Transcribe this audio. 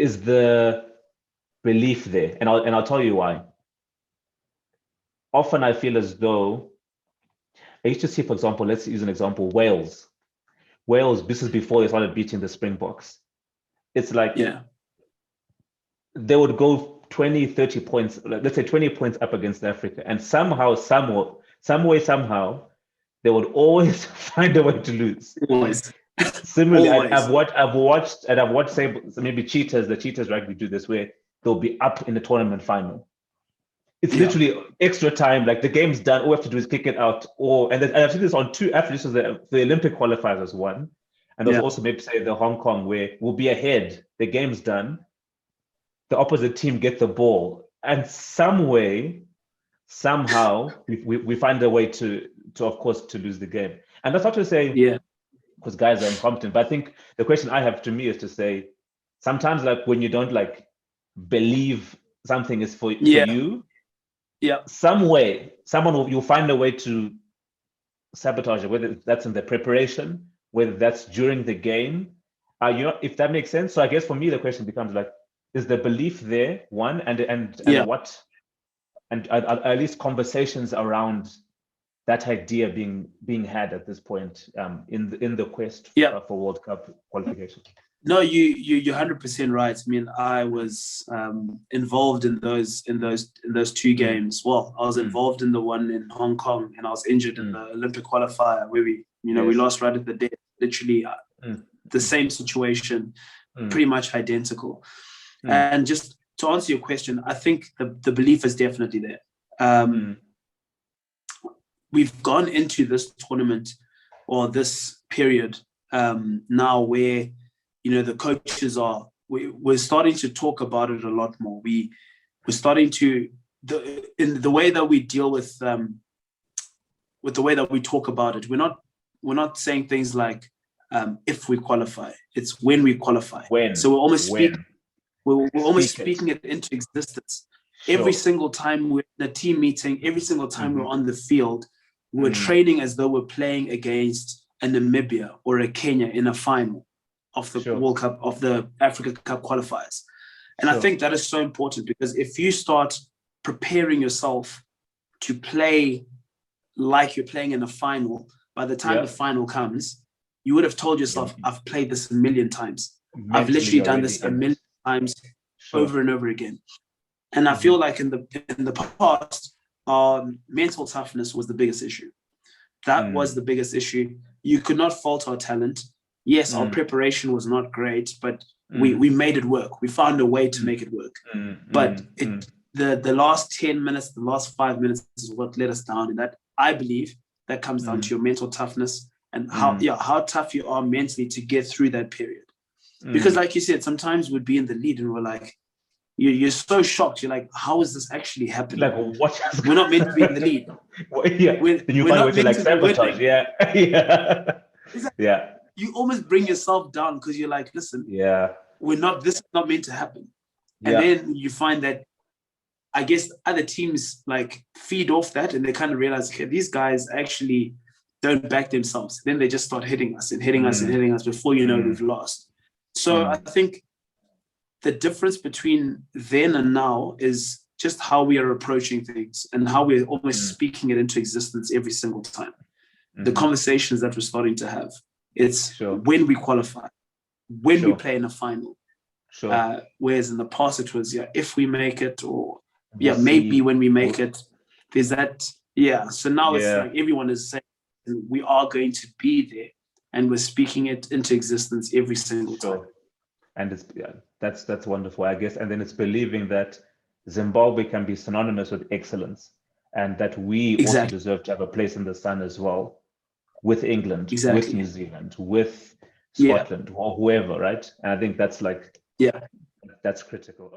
is the belief there, and I'll tell you why. Often I feel as though I used to see, for example, let's use an example, Wales. Wales, this is before they started beating the Springboks. It's like they would go 20, 30 points, let's say 20 points up against Africa, and somehow, somehow, they would always find a way to lose. Always. Similarly, Always. I've watched say maybe the Cheetahs rugby do this, where they'll be up in the tournament final. It's literally extra time, like the game's done. All we have to do is kick it out. And I've seen this on two athletes. The Olympic qualifiers was one, and there's also maybe say the Hong Kong, where we'll be ahead, the game's done, the opposite team get the ball, and somehow we find a way to of course to lose the game. And that's not to say because guys are incompetent, but I think the question I have to me is to say sometimes, like, when you don't like believe something is for you, you'll find a way to sabotage it, whether that's in the preparation, whether that's during the game, if that makes sense. So I guess for me the question becomes like, is the belief there, one, and what, and at least conversations around that idea being had at this point in the quest for World Cup qualification? No, you're 100% right. I mean, I was involved in those two games. Well, I was involved in the one in Hong Kong, and I was injured in the Olympic qualifier where we lost right at the death. Literally, the same situation, pretty much identical. And just to answer your question, I think the belief is definitely there. We've gone into this tournament or this period now where, the coaches we're starting to talk about it a lot more. We're starting to, in the way that we deal with the way that we talk about it, we're not saying things like if we qualify, it's when we qualify. So we're almost speaking it into existence. Sure. Every single time we're in a team meeting, every single time we're on the field, we're training as though we're playing against a Namibia or a Kenya in a final of the World Cup, of the Africa Cup qualifiers. And I think that is so important, because if you start preparing yourself to play like you're playing in a final, by the time the final comes, you would have told yourself, I've played this a million times. I've literally done this a million times over and over again. And I feel like in the past, mental toughness was the biggest issue. That was the biggest issue. You could not fault our talent. Yes, our preparation was not great, but we made it work. We found a way to make it work. But the last 10 minutes, the last 5 minutes is what let us down. And that, I believe, that comes down to your mental toughness and how tough you are mentally to get through that period. Because like you said, sometimes we'd be in the lead and we're like, you're so shocked. You're like, how is this actually happening? Like, what? We're not meant to be in the lead. Then you find a way to like sabotage. Yeah. You almost bring yourself down because you're like, listen, this is not meant to happen. And then you find that, I guess, other teams like feed off that, and they kind of realize, okay, these guys actually don't back themselves. Then they just start hitting us and hitting us and hitting us before you know we've lost. So I think the difference between then and now is just how we are approaching things and how we're almost speaking it into existence every single time. The conversations that we're starting to have. It's when we qualify, when we play in a final. Whereas in the past it was, if we make it, or maybe when we make it. There's that, So now it's like everyone is saying we are going to be there, and we're speaking it into existence every single time. And it's that's wonderful, I guess. And then it's believing that Zimbabwe can be synonymous with excellence, and that we also deserve to have a place in the sun as well, with England, with New Zealand, with Scotland, or whoever, right? And I think that's like, that's critical.